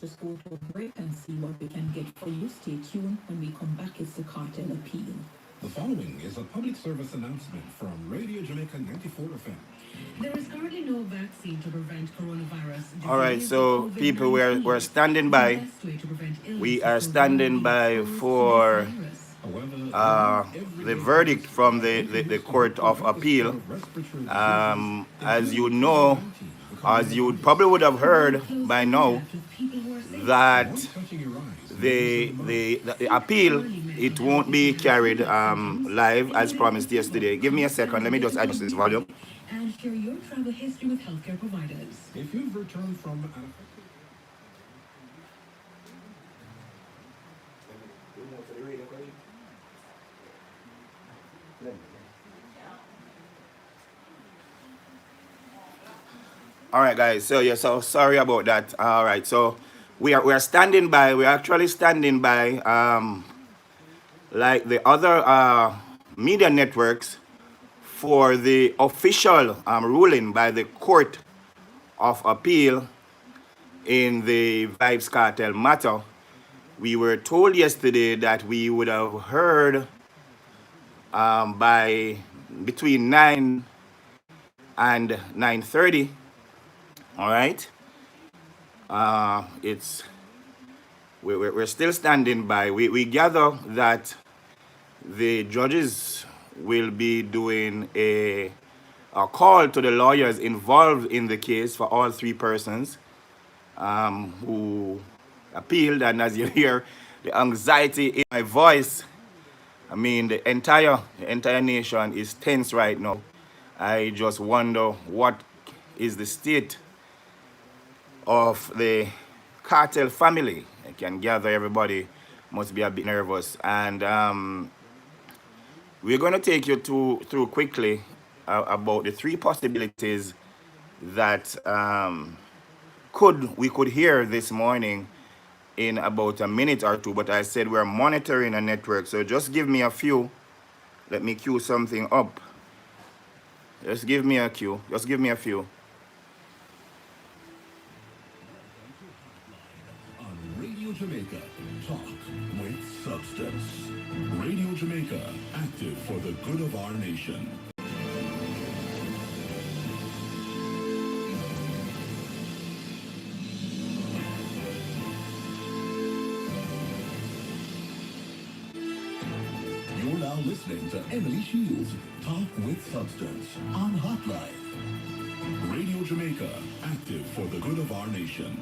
just go to a break and see what we can get for you. Stay tuned. When we come back, it's the Cartel Appeal. The following is a public service announcement from Radio Jamaica 94 FM. There is currently no vaccine to prevent coronavirus. All right, so people, we're standing by. We are standing by for the verdict from the Court of Appeal. As you know, as you probably would have heard by now, that the appeal, it won't be carried live as promised yesterday. Give me a second. Let me just adjust this volume. And share your travel history with healthcare providers. If you've returned from All right, guys. So yeah, so sorry about that. All right, so we are standing by. We're actually standing by, like the other media networks, for the official ruling by the Court of Appeal in the Vybz Kartel matter. We were told yesterday that we would have heard by between 9 and 9:30. All right. We're still standing by. We gather that the judges will be doing a call to the lawyers involved in the case for all three persons who appealed. And as you hear the anxiety in my voice, I mean, the entire nation is tense right now. I just wonder what is the state of the Kartel family. I can gather everybody must be a bit nervous. And we're going to take you through quickly about the three possibilities that we could hear this morning in about a minute or two. But I said we're monitoring a network, so just give me a few. Let me cue something up. Just give me a cue. Just give me a few. on Radio Jamaica, talk with substance. Radio Jamaica, active for the good of our nation. You're now listening to Emily Shields, Talk with Substance, on Hotline. Radio Jamaica, active for the good of our nation.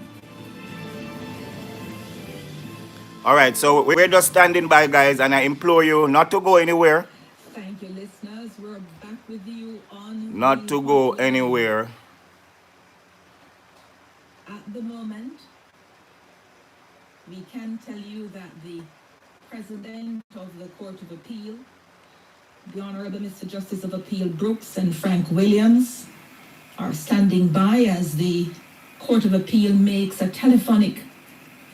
All right, so we're just standing by, guys, and I implore you not to go anywhere. Thank you, listeners. We're back with you on Not to go anywhere. At the moment, we can tell you that the President of the Court of Appeal, the Honorable Mr. Justice of Appeal Brooks and Frank Williams, are standing by as the Court of Appeal makes a telephonic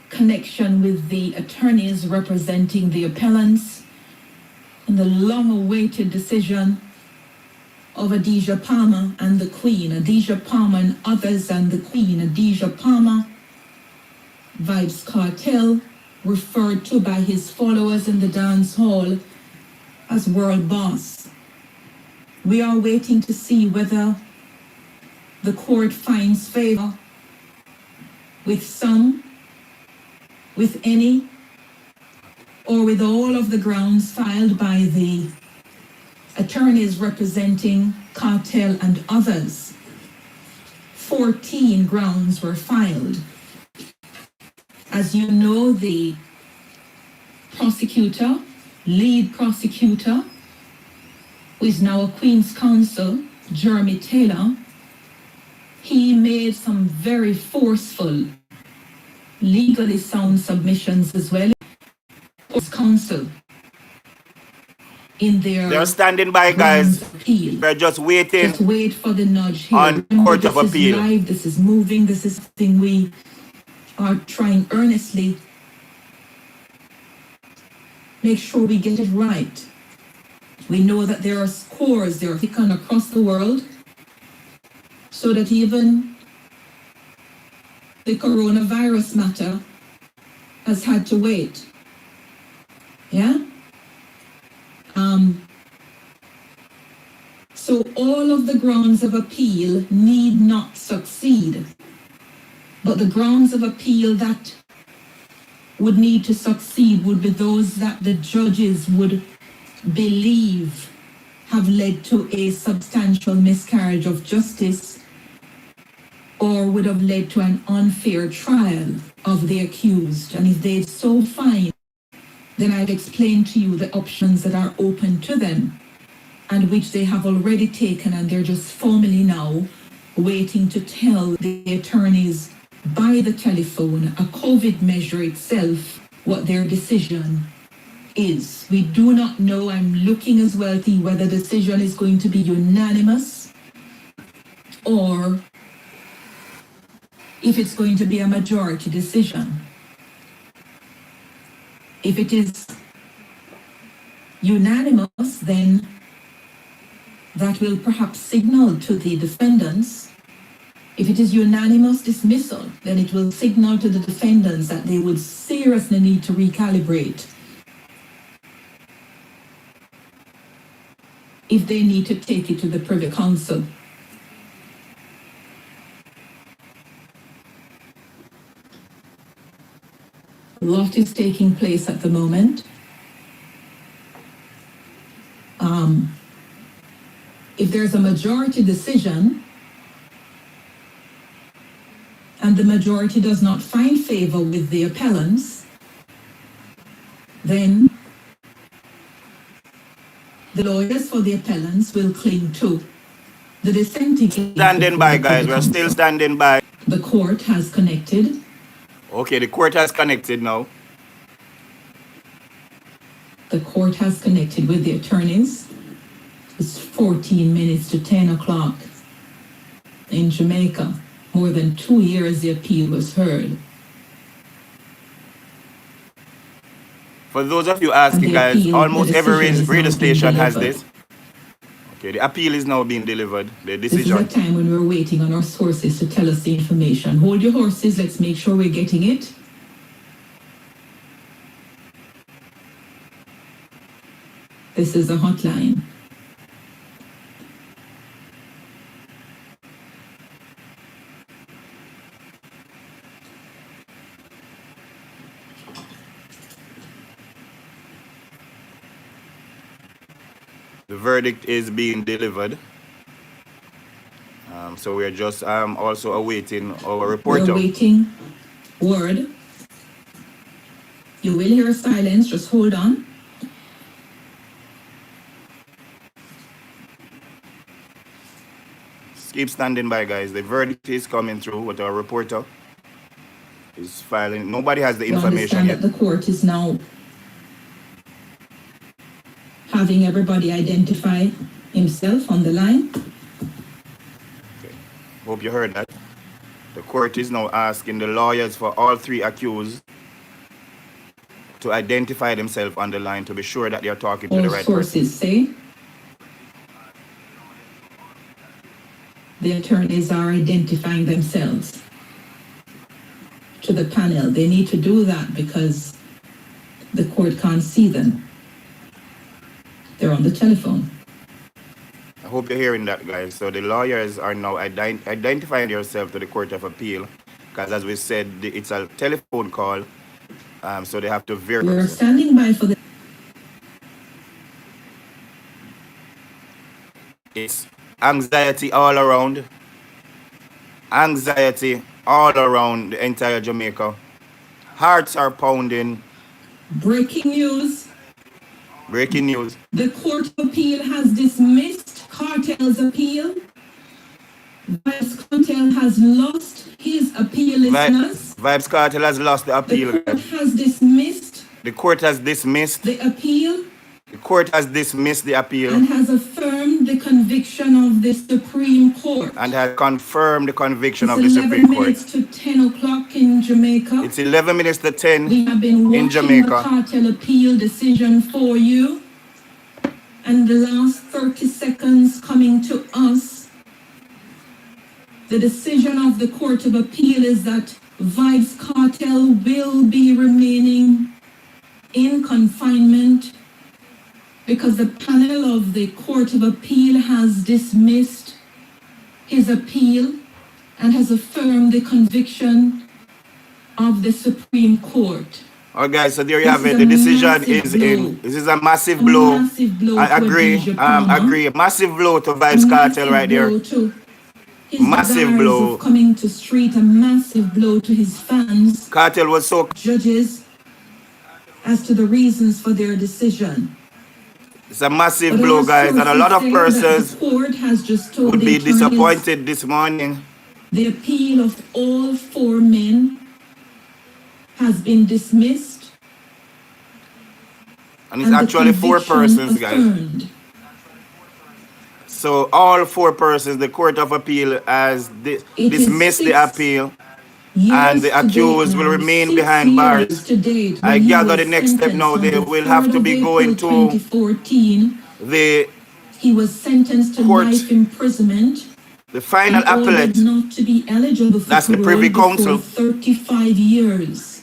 connection with the attorneys representing the appellants in the long-awaited decision of Adidja Palmer and the Queen. Adidja Palmer and others and the Queen. Adidja Palmer, Vybz Kartel, referred to by his followers in the dance hall as world boss. We are waiting to see whether the court finds favor with some, with any, or with all of the grounds filed by the attorneys representing Kartel and others. 14 grounds were filed. As you know, the prosecutor, lead prosecutor, who is now a Queen's Counsel, Jeremy Taylor, he made some very forceful, legally sound submissions as well. Counsel in their They're standing by, guys. We're just waiting. Just wait for the nudge here. On Court of This Appeal. is live, this is moving, this is something we are trying earnestly. Make sure we get it right. We know that there are scores, there are taken across the world, so that even the coronavirus matter has had to wait. Yeah? So all of the grounds of appeal need not succeed. But the grounds of appeal that would need to succeed would be those that the judges would believe have led to a substantial miscarriage of justice or would have led to an unfair trial of the accused. And if they so find, then I've explained to you the options that are open to them and which they have already taken, and they're just formally now waiting to tell the attorneys by the telephone, a COVID measure itself, what their decision is. We do not know. I'm looking as well to whether the decision is going to be unanimous or if it's going to be a majority decision. If it is unanimous, then that will perhaps signal to the defendants. If it is unanimous dismissal, then it will signal to the defendants that they would seriously need to recalibrate if they need to take it to the Privy Council. A lot is taking place at the moment. If there's a majority decision and the majority does not find favor with the appellants, then the lawyers for the appellants will cling to the dissenting. Standing by, guys. We're still standing by. The court has connected. Okay, the court has connected now. The court has connected with the attorneys. It's 14 minutes to 10 o'clock in Jamaica. More than 2 years the appeal was heard. For those of you asking, guys, appeal, almost the every decision is radio now being station has delivered. this. Okay, the appeal is now being delivered. The This is a decision. time when we're waiting on our sources to tell us the information. Hold your horses. Let's make sure we're getting it. This is the hotline. The verdict is being delivered. So we're just also awaiting our We're reporter. waiting word. You will hear silence. Just hold on. Keep standing by, guys. The verdict is coming through with our reporter is filing. Nobody has the You information understand yet. that the court is now having everybody identify himself on the line. Okay. Hope you heard that. The court is now asking the lawyers for all three accused to identify themselves on the line to be sure that they are talking to All the right person. sources say the attorneys are identifying themselves to the panel. They need to do that because the court can't see them. They're on the telephone. I hope you're hearing that, guys. So the lawyers are now identifying themselves to the Court of Appeal because, as we said, it's a telephone call, so they have to verify. We're standing by for the... It's anxiety all around. Anxiety all around the entire Jamaica. Hearts are pounding. Breaking news. Breaking news. The Court of Appeal has dismissed Kartel's appeal. Vybz Kartel has lost his appeal, listeners. Vybz Kartel has lost the The appeal. court has dismissed The court has dismissed. the appeal The court has dismissed the appeal and has affirmed the conviction of the Supreme Court. and has confirmed the conviction It's of the 11 Supreme Court. minutes to 10 o'clock in Jamaica. It's 11 minutes to 10 We have been watching in Jamaica. the Kartel appeal decision for you. And the last 30 seconds coming to us. The decision of the Court of Appeal is that Vybz Kartel will be remaining in confinement because the panel of the Court of Appeal has dismissed his appeal and has affirmed the conviction of the Supreme Court. All right, guys, so there you This have is it. a The decision massive is blow. in. This is a massive A blow. massive blow I to agree. Adidja Palmer. Agree. Massive blow to A Vybz Kartel massive right there. blow to his Massive desires blow. of coming to street. A massive blow to his fans, Kartel was so. judges, as to the reasons for their decision. It's a massive But blow, our guys, and a sources lot of say that persons the court has just told would the be attorneys disappointed this morning. the appeal of all four men has been dismissed. And it's and the actually four conviction persons, guys. affirmed. So all four persons, the Court of Appeal has It is dismissed the 6 appeal, years and the to accused date will now, remain 6 behind years bars. to date I when he gather was the next step sentenced now, on they the will have 3rd to of be April going to 2014. the He was sentenced to court, life imprisonment the final and ordered appellate. not to be eligible for That's the parole Privy before Council. 35 years.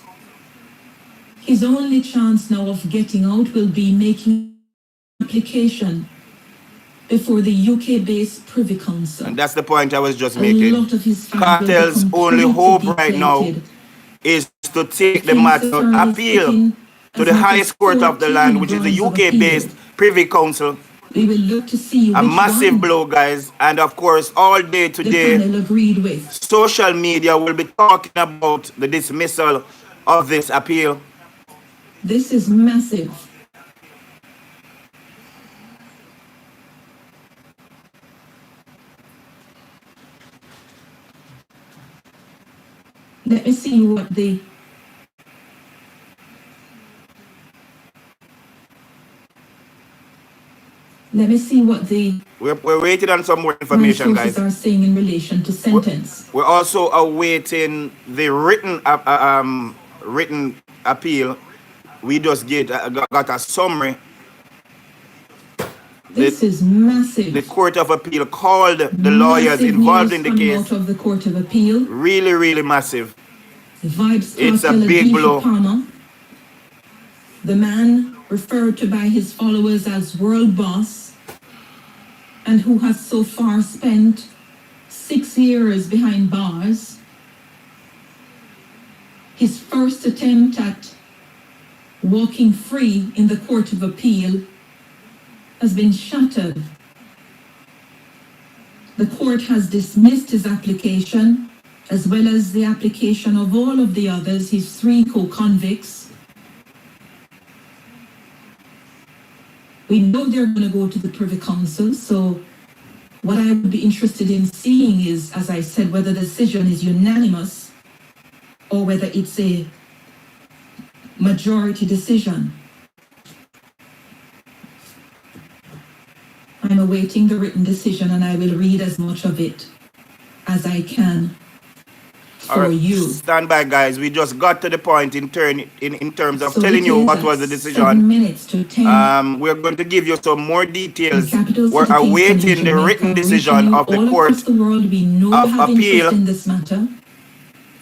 His only chance now of getting out will be making application before the UK-based Privy Council. And that's the point I was just A making. lot of his fans will Cartel's become only pretty hope right now deflated. is to take the Defense matter, attorneys appeal picking to as the much as highest court of the 14 land, which is the grounds of appeal. UK-based Privy Council. We will look to see A which massive one blow, guys. And of course, all day the today, panel agreed with. social media will be talking about the dismissal of this appeal. This is massive. Let me see what the We're waiting on some more my information, sources guys. are saying in relation to sentence. We're also awaiting the written appeal. We just got a summary. This is massive. The Court of Appeal called the lawyers Massive involved news in the coming case. out of the Court of Appeal. Really, really massive. Vybz It's a Kartel, big Adidja blow. Palmer, the man referred to by his followers as world boss, and who has so far spent 6 years behind bars. His first attempt at walking free in the Court of Appeal has been shattered. The court has dismissed his application, as well as the application of all of the others, his 3 co-convicts. We know they're going to go to the Privy Council, so what I would be interested in seeing is, as I said, whether the decision is unanimous or whether it's a majority decision. I'm awaiting the written decision, and I will read as much of it as I can All for right, you. stand by, guys. We just got to the point in terms of So telling it you is what at was the 7 decision. minutes to 10. We're going to give you some more in details. capital We're city Kingston, awaiting in the Jamaica, written reaching decision you of the all Court across the world. We know you of have interest Appeal. in this matter.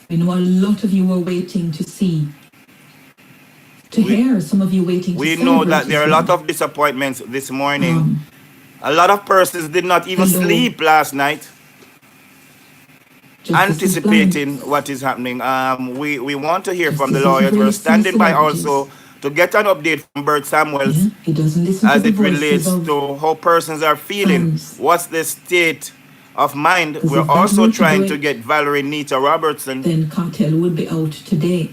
We know a lot of you are waiting to see, to hear. Some of you waiting to We know that celebrate there are a as lot well. of disappointments this morning. Um, A lot of persons did not even Hello. sleep last night, Justice is blind. anticipating what is happening. We want to hear from the Justice is lawyers. We're really standing by celebrities. also to get an update from Bert Samuels Yeah, he doesn't listen to as the it relates voices of to how persons are feeling. fans. What's the state of mind? Because We're if that also were to trying do to it, get Valerie Nita Robertson. then Kartel would be out today.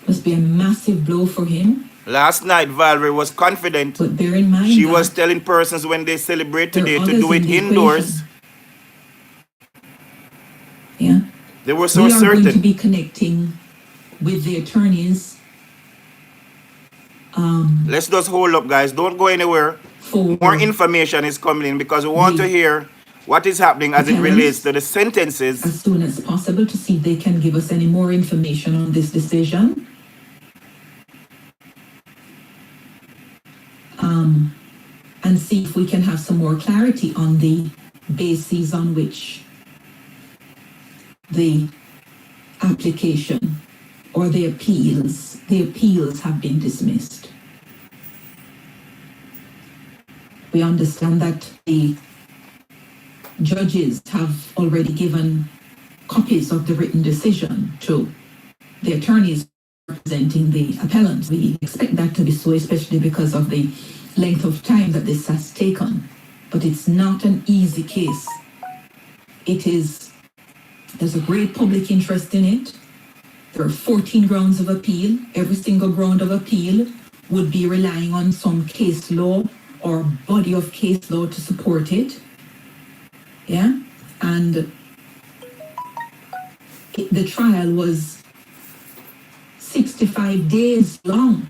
Must be a massive blow for him. Last night, Valerie was confident. But bear in mind She that was telling persons when they celebrate there are today to others do in it the indoors. equation. Yeah. They were so We are going to certain. be connecting with the attorneys Let's just hold up, guys. Don't go anywhere. for More information is coming in because we want to hear what is happening as it relates to the sentences. as soon as possible to see if they can give us any more information on this decision. And see if we can have some more clarity on the bases on which the application or the appeals have been dismissed. We understand that the judges have already given copies of the written decision to the attorneys representing the appellant. We expect that to be so, especially because of the length of time that this has taken. But it's not an easy case. There's a great public interest in it. There are 14 grounds of appeal. Every single ground of appeal would be relying on some case law or body of case law to support it. Yeah? And the trial was 65 days long.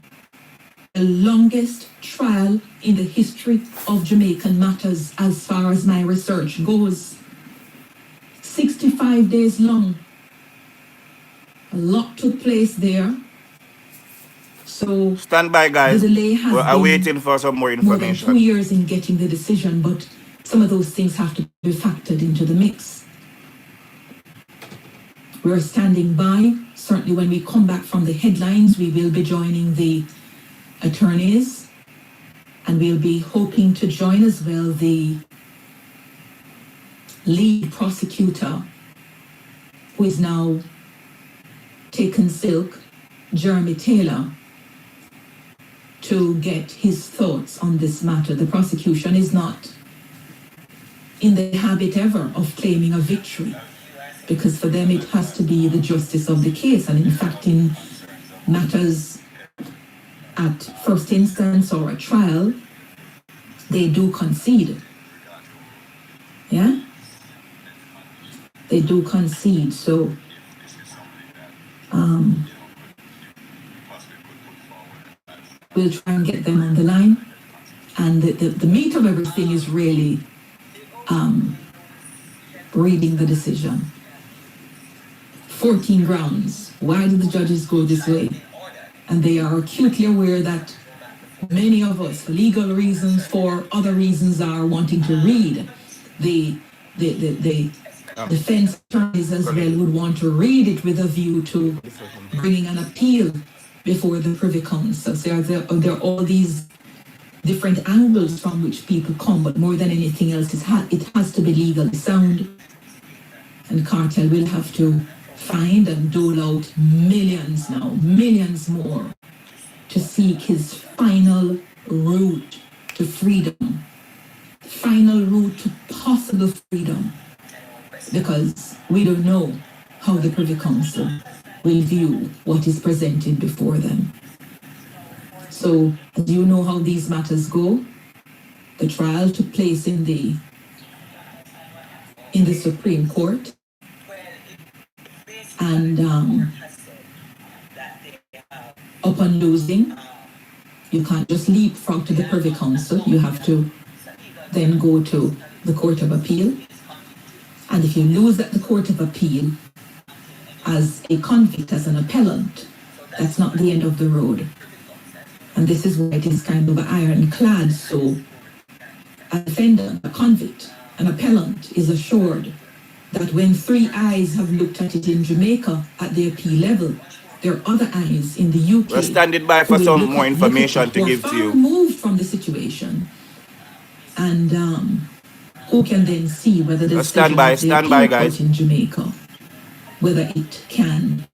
The longest trial in the history of Jamaican matters as far as my research goes. 65 days long. A lot took place there. So Stand by, guys. the delay has We're been waiting for some more more than 2 information. years in getting the decision, but some of those things have to be factored into the mix. We're standing by. Certainly when we come back from the headlines, we will be joining the attorneys, and we'll be hoping to join as well the lead prosecutor, who is now taken silk, Jeremy Taylor, to get his thoughts on this matter. The prosecution is not in the habit ever of claiming a victory, because for them it has to be the justice of the case. And in fact, in matters at first instance or a trial, they do concede. Yeah? They do concede. So we'll try and get them on the line. And the meat of everything is really reading the decision. 14 grounds. Why did the judges go this way? And they are acutely aware that many of us, for legal reasons, for other reasons, are wanting to read. The defense attorneys as well would want to read it with a view to bringing an appeal before the Privy Council. So there are all these different angles from which people come, but more than anything else, it has to be legally sound. And Kartel will have to find and dole out millions now, millions more, to seek his final route to freedom, final route to possible freedom, because we don't know how the Privy Council will view what is presented before them. So, as you know how these matters go, the trial took place in the Supreme Court, and upon losing, you can't just leapfrog to the Privy Council. You have to then go to the Court of Appeal. And if you lose at the Court of Appeal as a convict, as an appellant, that's not the end of the road. And this is why it is kind of ironclad. So a defendant, a convict, an appellant is assured that when 3 eyes have looked at it in Jamaica at the appeal level, there are other eyes in the UK. We're standing by for some more information to give to you. Moved from the situation, and who can then see whether the Stand by, guys. in Jamaica, whether it can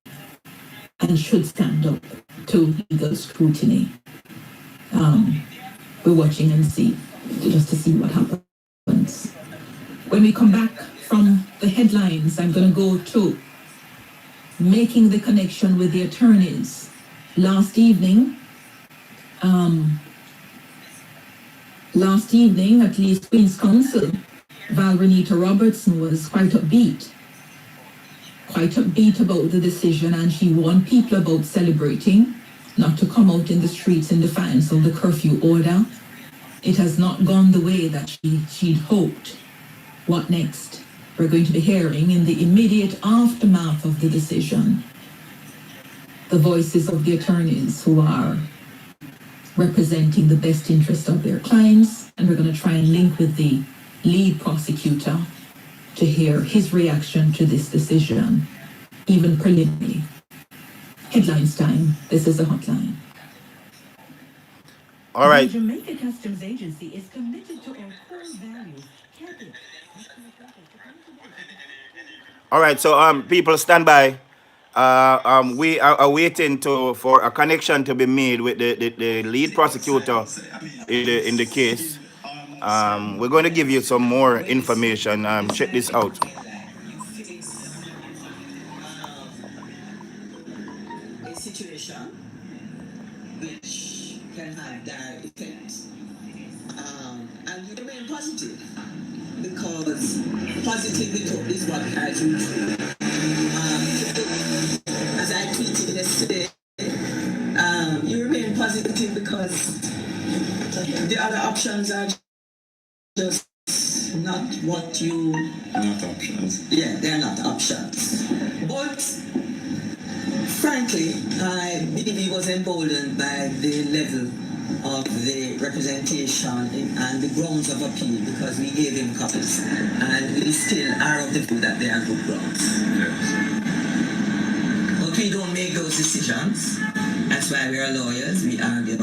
and should stand up to legal scrutiny. We're watching and see, just to see what happens. When we come back from the headlines, I'm going to go to making the connection with the attorneys. Last evening, at least Queen's Counsel, Val Renita Robertson, was quite upbeat about the decision, and she warned people about celebrating, not to come out in the streets in defiance of the curfew order. It has not gone the way that she'd hoped. What next? We're going to be hearing, in the immediate aftermath of the decision, the voices of the attorneys who are representing the best interest of their clients, and we're going to try and link with the lead prosecutor to hear his reaction to this decision, even preliminary. Headlines time. This is the hotline. All right. The Jamaica Customs Agency is committed to our core values. All right. So people stand by. We are waiting for a connection to be made with the lead prosecutor in the case. We're going to give you some more information. Check this out. A situation which can have dire effects. And you remain positive because positivity is what carries you through. As I tweeted yesterday, you remain positive because the other options are just not what you... Not options. Yeah, they're not options. But frankly, I believe he was emboldened by the level of the representation and the grounds of appeal because we gave him copies and we still are of the view that they are good grounds. Yes. But we don't make those decisions. That's why we are lawyers. We argue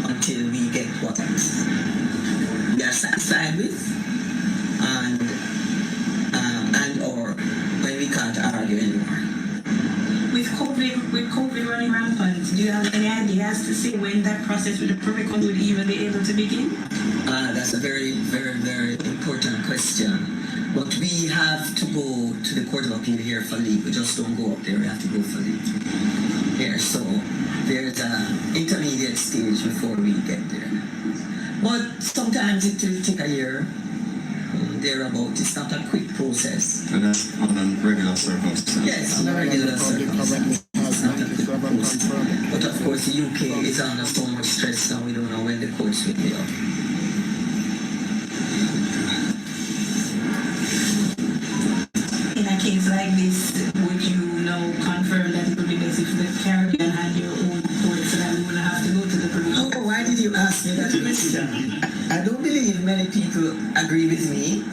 until we get what we are satisfied with and or when we can't argue anymore. With COVID running rampant, do you have any ideas to see when that process with the Privy Council would even be able to begin? That's a very, very, very important question. But we have to go to the Court of Appeal here for leave. We just don't go up there, we have to go for leave here. So there's an intermediate stage before we get there. But sometimes it will take a year, thereabout. It's not a quick process. And that's on a regular circumstance. Yes, on a regular circumstance. It's not a quick process. But of course, the UK is under so much stress now, we don't know when the courts will be up. In a case like this, would you now confirm that it would be best if the Caribbean had your own court so that we wouldn't have to go to the Privy Council? Oh, why did you ask me that question? I don't believe many people agree with me,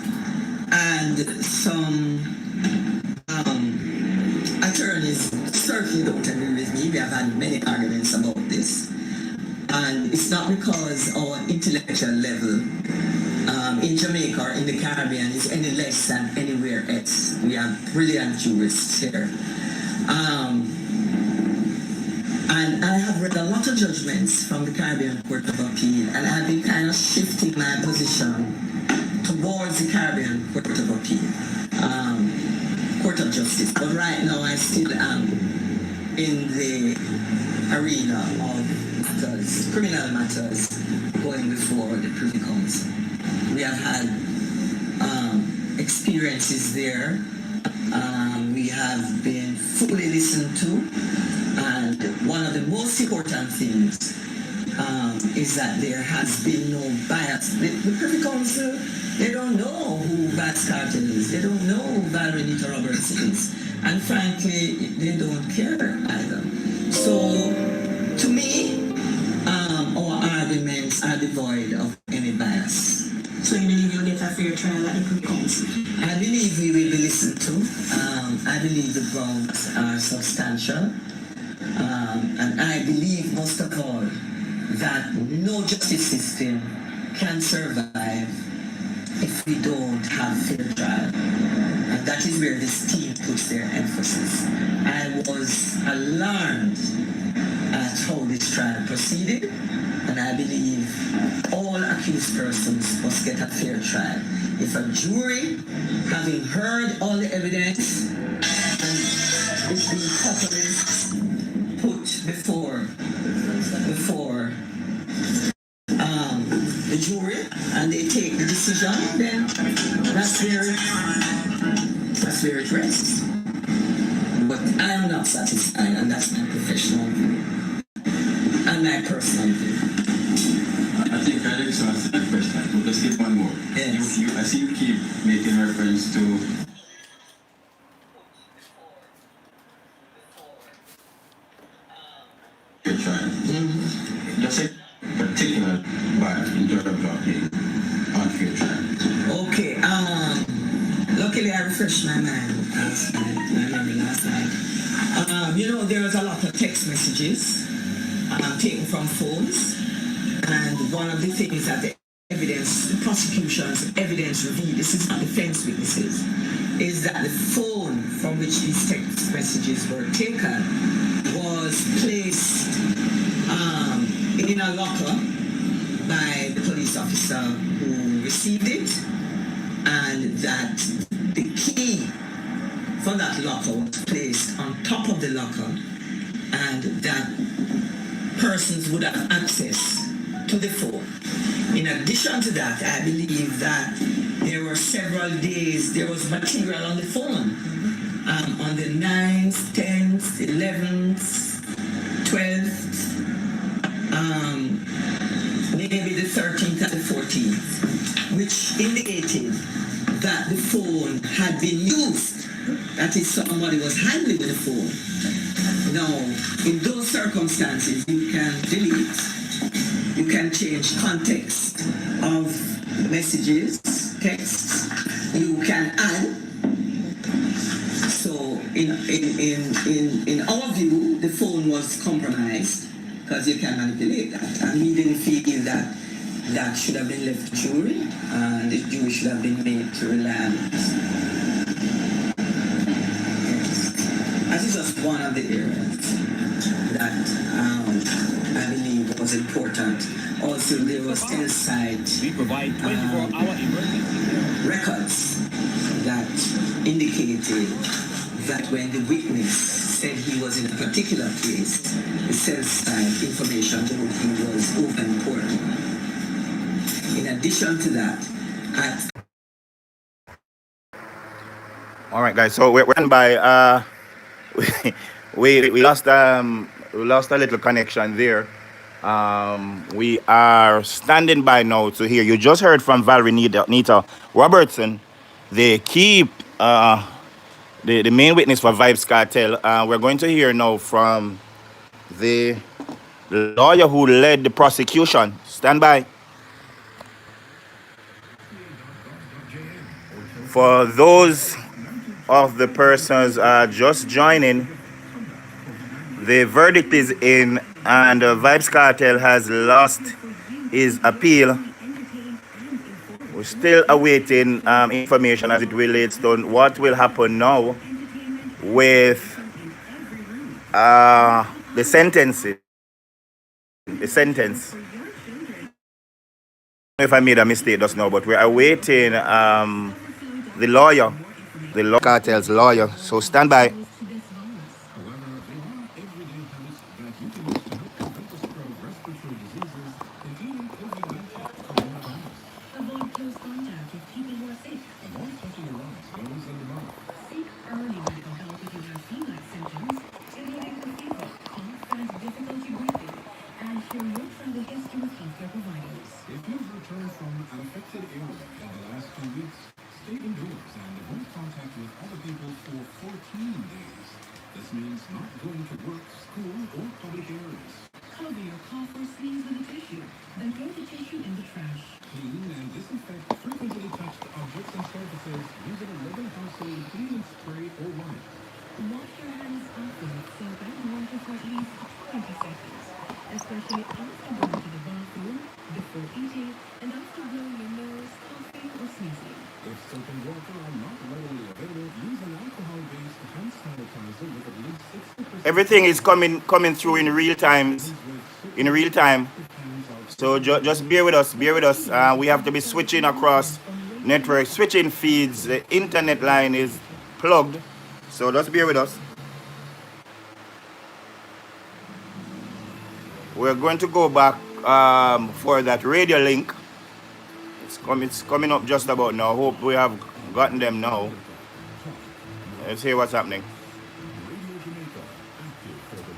and some attorneys certainly don't agree with me. We have had many arguments about this, and it's not because our intellectual level in Jamaica or in the Caribbean is any less than anywhere else. We have brilliant jurists here. And I have read a lot of judgments from the Caribbean Court of Appeal, and I've been kind of shifting my position towards the Caribbean Court of Appeal, Court of Justice. But right now I still am in the arena of matters, criminal matters, going before the Privy Council. We have had experiences there. We have been fully listened to. And one of the most important things is that there has been no bias. The Privy Council, they don't know who Vybz Kartel is. They don't know who Valerie Roberts is. And frankly, they don't care either. So, to me, our arguments are devoid of any bias. So you believe you'll get a fair trial at the Privy Council? I believe we will be listened to. I believe the grounds are substantial. And I believe most of all that no justice system can survive if we don't have fair trial. And that is where this team puts their emphasis. I was alarmed at how this trial proceeded, and I believe all accused persons must get a fair trial. If a jury, having heard all the evidence, and it's been properly put before the jury, and they take the decision, then that's where it rests. But I am not satisfied, and that's my professional view and my personal view. I think I just answered that question. We'll just get one more. Yes. I see you keep making reference to your trial. Just a particular bias in terms of the unfair trial. Okay, look, refresh my mind last night, my memory last night. There was a lot of text messages taken from phones, and one of the things that the prosecution's evidence revealed, this is not defense witnesses, is that the phone from which these text messages were taken was placed in a locker by the police officer who received it, and that the key for that locker was placed on top of the locker, and that persons would have access to the phone. In addition to that, I believe that there were several days, there was material on the phone on the 9th, 10th, 11th, 12th, maybe the 13th and the 14th, which indicated that the phone had been used, that is, somebody was handling the phone. Now, in those circumstances, you can delete, you can change context of messages, texts, you can add. So in our view, the phone was compromised because you can manipulate that. And we didn't feel that that should have been left to jury, and the jury should have been made to rely on it. Yes. That is just one of the areas that I believe was important. Also, there was inside We provide 24-hour emergency records that indicated that when the witness said he was in a particular place, the cell side information told he was open pouring. In addition to that, All right, guys. So we're by we lost a little connection there. We are standing by now to hear. You just heard from Valerie Nita Robertson, the key the main witness for Vybz Kartel. We're going to hear now from the lawyer who led the prosecution. Stand by. For those of the persons just joining, the verdict is in, and Vybz Kartel has lost his appeal. We're still awaiting information as it relates to what will happen now with the sentence. The sentence. I don't know if I made a mistake just now, but we're awaiting the lawyer, Kartel's lawyer. So stand by. Avoid close contact with people who are sick. Avoid touching your eyes, nose, and mouth. Seek early medical help if you have flu-like symptoms, including fever, cough, and difficulty breathing, and share your travel history with healthcare providers. If you've returned from an affected area in the last 2 weeks, stay indoors and avoid contact with other people for 14 days. This means not going to work, school, or public areas. Cover your cough or sneeze with a tissue, then throw the tissue in the trash. Clean and disinfect frequently touched objects and surfaces using a regular household cleaning spray or wipe. Wash your hands often with soap and water for at least 20 seconds, especially after going to the bathroom, before eating, and after blowing your nose, coughing, or sneezing. If soap and water are not readily available, use an alcohol-based hand sanitizer with at least 60%. Everything is coming through in real time. So just bear with us. We have to be switching across networks, switching feeds. The internet line is plugged. So just bear with us. We're going to go back for that radio link. It's coming up just about now. Hope we have gotten them now. Let's hear what's happening.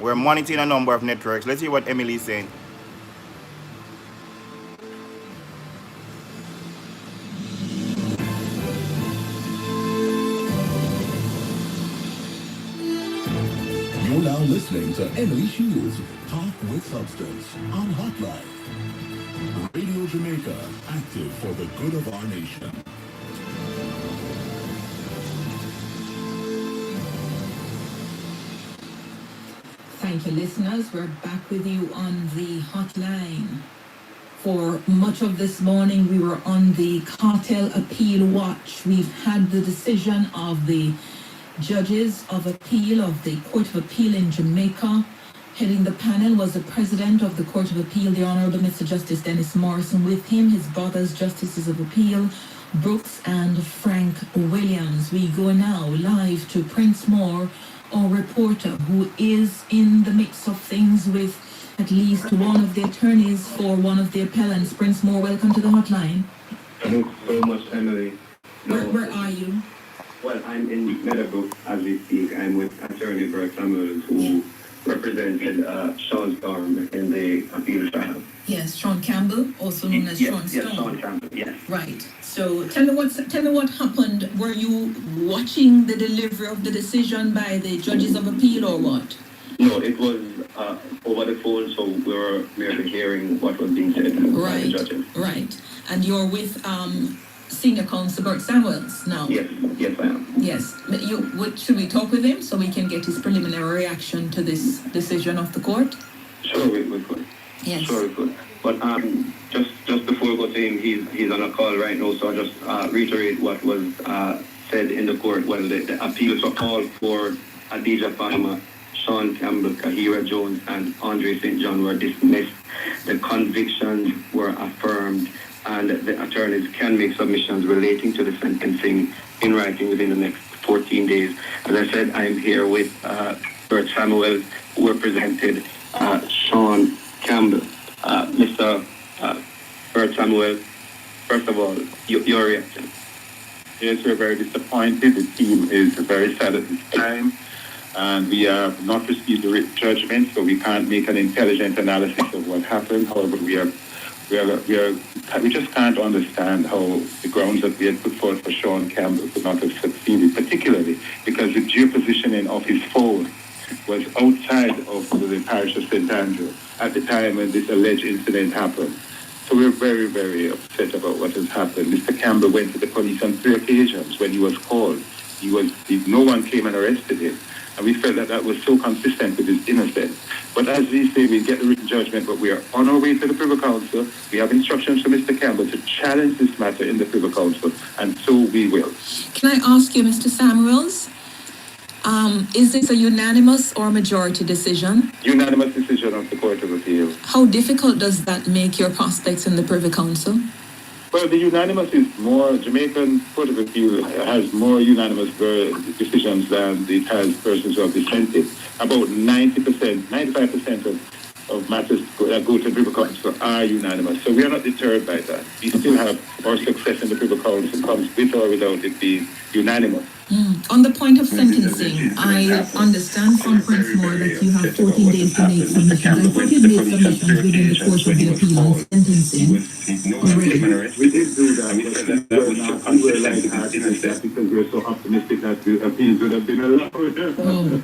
We're monitoring a number of networks. Let's see what Emily is saying. You're now listening to Emily Shields Talk with Substance on Hotline. Radio Jamaica, active for the good of our nation. Thank you, listeners. We're back with you on the hotline. For much of this morning, we were on the cartel appeal watch. We've had the decision of the judges of appeal of the Court of Appeal in Jamaica. Heading the panel was the president of the Court of Appeal, the Honorable Mr. Justice Dennis Morrison. With him, his brothers, Justices of Appeal, Brooks and Frank Williams. We go now live to Prince Moore, our reporter, who is in the mix of things with at least one of the attorneys for one of the appellants. Prince Moore, welcome to the hotline. Thanks so much, Emily. Where are you? Well, I'm in Meadowbrook as we speak. I'm with attorney Bert Samuels, who represented Sean Storm in the appeal trial. Yes, Sean Campbell, also known as Sean Storm. Yes, Sean Campbell, yes. Right. So tell me what happened. Were you watching the delivery of the decision by the judges of appeal or what? No, it was over the phone, so we were merely hearing what was being said by the judges. Right. And you're with Senior Counsel Bert Samuels now? Yes, I am. Yes. Should we talk with him so we can get his preliminary reaction to this decision of the court? Sure, we could. Yes. Sure, we could. But just before we go to him, he's on a call right now, so I'll just reiterate what was said in the court. Well, the appeals were all for Adidja Palmer, Sean Campbell, Kahira Jones, and Andre St. John were dismissed. The convictions were affirmed, and the attorneys can make submissions relating to the sentencing in writing within the next 14 days. As I said, I'm here with Bert Samuel, who represented Sean Campbell. Mr. Bert Samuel, first of all, your reaction. Yes, we're very disappointed. The team is very sad at this time, and we have not received the written judgment, so we can't make an intelligent analysis of what happened. However, we just can't understand how the grounds that we had put forth for Sean Campbell could not have succeeded, particularly because the geopositioning of his phone was outside of the parish of St. Andrew at the time when this alleged incident happened. So we're very, very upset about what has happened. Mr. Campbell went to the police on 3 occasions when he was called. No one came and arrested him. And we felt that was so consistent with his innocence. But as we say, we get the written judgment, but we are on our way to the Privy Council. We have instructions from Mr. Campbell to challenge this matter in the Privy Council, and so we will. Can I ask you, Mr. Samuels, is this a unanimous or majority decision? Unanimous decision of the Court of Appeal. How difficult does that make your prospects in the Privy Council? Well, the unanimous is more, Jamaican Court of Appeal has more unanimous decisions than it has persons who have dissented. About 95% of matters that go to the Privy Council are unanimous. So we are not deterred by that. We still have our success in the Privy Council comes with or without it being unanimous. On the point of sentencing, I understand from Prince Moore that you have 14 days to make submissions. I thought you made submissions within the course of the appeal on sentencing already. We did do that, but we were like that because we're so optimistic that the appeals would have been allowed. Oh,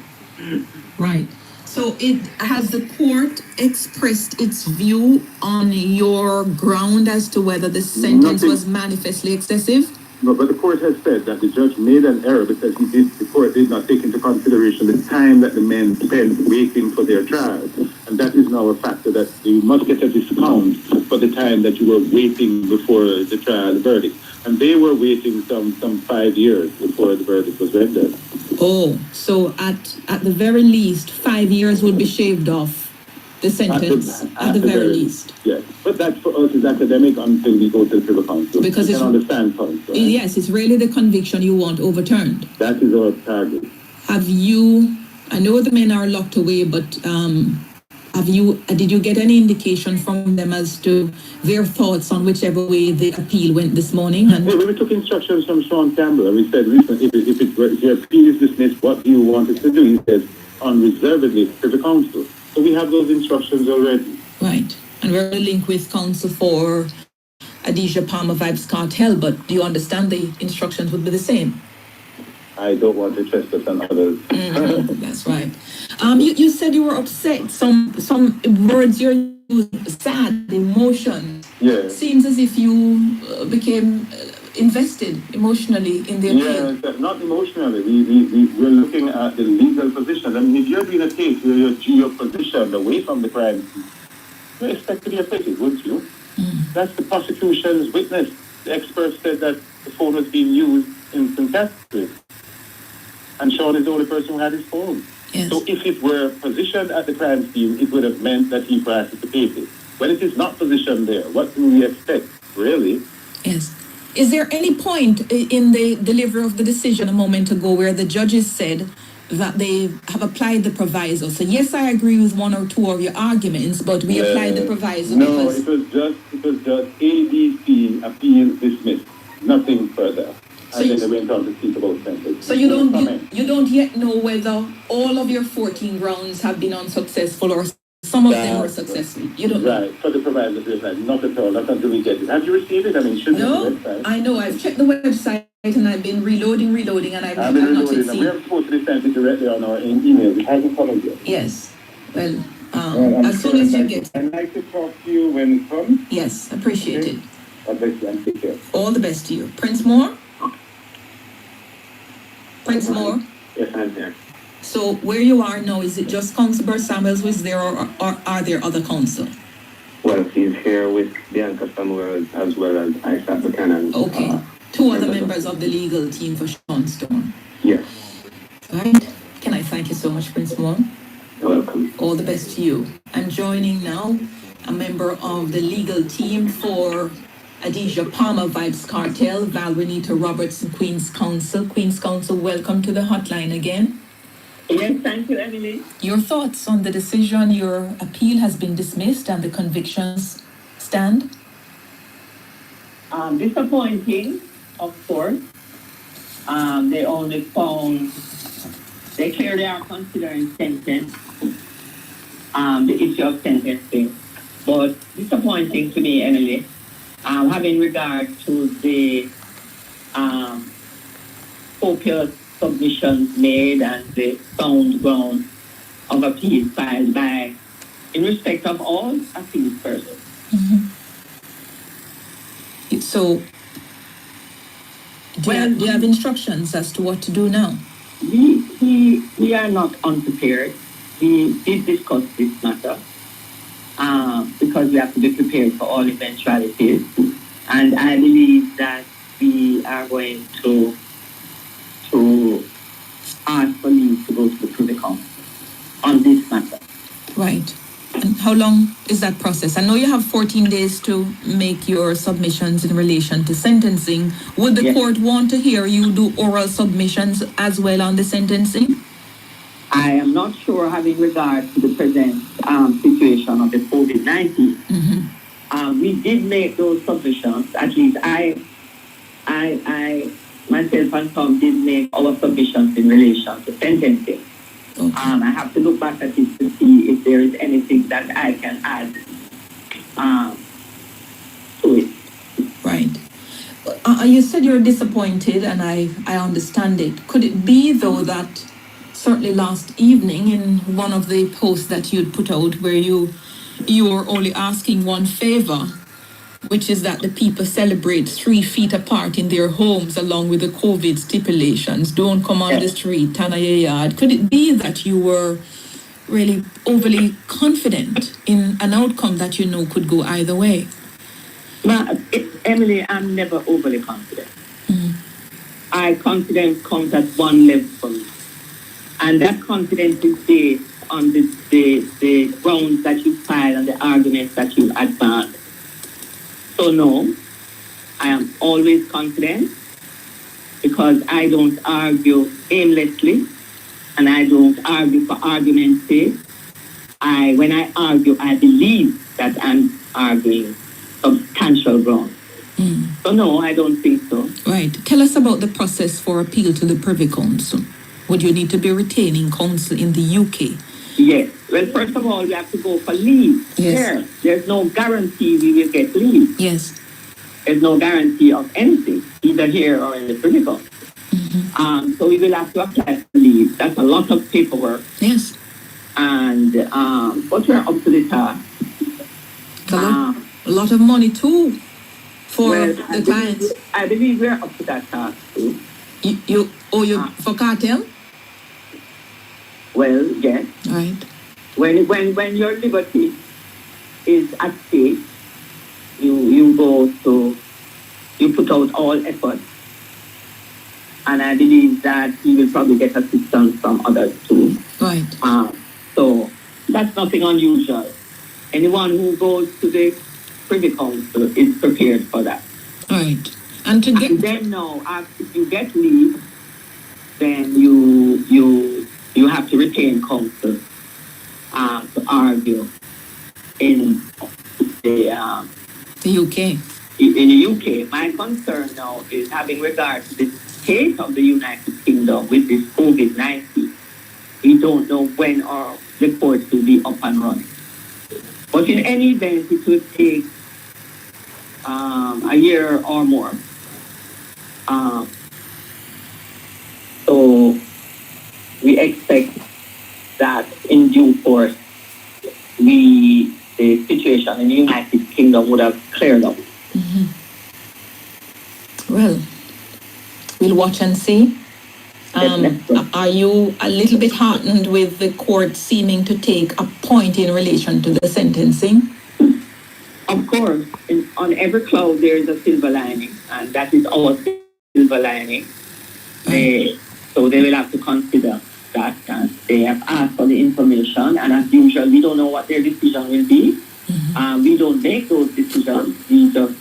right. So has the court expressed its view on your ground as to whether the sentence was manifestly excessive? No, but the court has said that the judge made an error because the court did not take into consideration the time that the men spent waiting for their trial. And that is now a factor that you must get a discount for the time that you were waiting before the trial, the verdict. And they were waiting some 5 years before the verdict was rendered. Oh, so at the very least, 5 years would be shaved off the sentence, at the very least. Yes, but that for us is academic until we go to the Privy Council. Because it's, understand points, right? Yes, it's really the conviction you want overturned. That is our target. Have you, I know the men are locked away, but did you get any indication from them as to their thoughts on whichever way the appeal went this morning? And we took instructions from Sean Campbell and we said, listen, if your appeal is dismissed, what do you want us to do? He said, unreservedly to the council. So we have those instructions already. Right. And we're linked with counsel for Adidja Palmer, Vybz Kartel, but do you understand the instructions would be the same? I don't want to trespass on others. That's right. You said you were upset. Some words you used, sad, emotion. Yeah. Seems as if you became invested emotionally in the appeal. Yes, not emotionally. We're looking at the legal position. I mean, if you're doing a case where you're positioned away from the crime scene, you expect to be acquitted, wouldn't you? That's the prosecution's witness. The expert said that the phone was being used in Catherine. And Sean is the only person who had his phone. Yes. So if it were positioned at the crime scene, it would have meant that he participated. When it is not positioned there, what do we expect, really? Yes. Is there any point in the delivery of the decision a moment ago where the judges said that they have applied the proviso? So yes, I agree with one or two of your arguments, but we applied the proviso No, because... it was just ABC appeal dismissed, nothing further. So And then they went on to speak about sentence. So you don't yet know whether all of your 14 grounds have been unsuccessful or some of them were successful. You don't know. Right, for the proviso, not at all, not until we get it. Have you received it? I mean, should No, the website? I know. I've checked the website and I've been reloading, and I've not reloading, yet and we seen. have supposed to be sent it directly on our email. It hasn't come yet. Yes. Well, as soon as you get... I'd like to talk to you when it comes. Yes, appreciate it. God bless you and take care. All the best to you. Prince Moore? Prince Moore? Yes, I'm there. So where you are now, is it just Councillor Samuels who is there or are there other council? Well, he's here with Bianca Samuel as well as Isaac Buchanan. Okay. Two other members of the legal team for Sean Stone. Yes. Right. Can I thank you so much, Prince Moore? You're welcome. All the best to you. I'm joining now a member of the legal team for Adisha Palmer, Vybz Kartel, Val Renita Robertson, Queen's Counsel. Queen's Counsel, welcome to the hotline again. Yes, thank you, Emily. Your thoughts on the decision? Your appeal has been dismissed and the convictions stand? Disappointing, of course. They only found, they clearly are considering sentence, the issue of sentencing. But disappointing to me, Emily, having regard to the copious submissions made and the sound ground of appeal filed by, in respect of all appeal persons. So, do you have instructions as to what to do now? We are not unprepared. We did discuss this matter because we have to be prepared for all eventualities. And I believe that we are going to ask for leave to go to the Privy Council on this matter. Right. And how long is that process? I know you have 14 days to make your submissions in relation to sentencing. Would the court want to hear you do oral submissions as well on the sentencing? I am not sure, having regard to the present situation of the COVID-19. We did make those submissions. At least I myself and Tom did make our submissions in relation to sentencing. Okay. I have to look back at it to see if there is anything that I can add to it. Right. You said you're disappointed, and I understand it. Could it be, though, that certainly last evening in one of the posts that you'd put out where you were only asking one favor, which is that the people celebrate 3 feet apart in their homes along with the COVID stipulations, don't come on the street, stand at your yard. Could it be that you were really overly confident in an outcome that you know could go either way? Emily, I'm never overly confident. Confidence comes at one level for me. And that confidence is based on the grounds that you file and the arguments that you advance. So no, I am always confident because I don't argue aimlessly and I don't argue for argument's sake. When I argue, I believe that I'm arguing substantial ground. So no, I don't think so. Right. Tell us about the process for appeal to the Privy Council. Would you need to be retaining counsel in the UK? Yes. Well, first of all, we have to go for leave. Yes. There's no guarantee we will get leave. Yes. There's no guarantee of anything, either here or in the Privy Council. So we will have to apply for leave. That's a lot of paperwork. Yes. And but we're up to the task. A lot of money too. for Well, the client? I believe we're up to that task too. You for cartel? Well, yes. Right. When your liberty is at stake, you put out all effort. And I believe that he will probably get assistance from others too. Right. So that's nothing unusual. Anyone who goes to the Privy Council is prepared for that. Right. And to get... And then now, if you get leave, then you have to retain counsel to argue in the UK. In the UK. My concern now is having regard to the state of the United Kingdom with this COVID-19. We don't know when our reports will be up and running. But in any event, it will take a year or more. So we expect that in due course, the situation in the United Kingdom would have cleared up. Mm-hmm. Well, we'll watch and see. Are you a little bit heartened with the court seeming to take a point in relation to the sentencing? Of course, on every cloud there is a silver lining, and that is our silver lining. So they will have to consider that, and they have asked for the information, and as usual, we don't know what their decision will be. Mm-hmm. We don't make those decisions. We just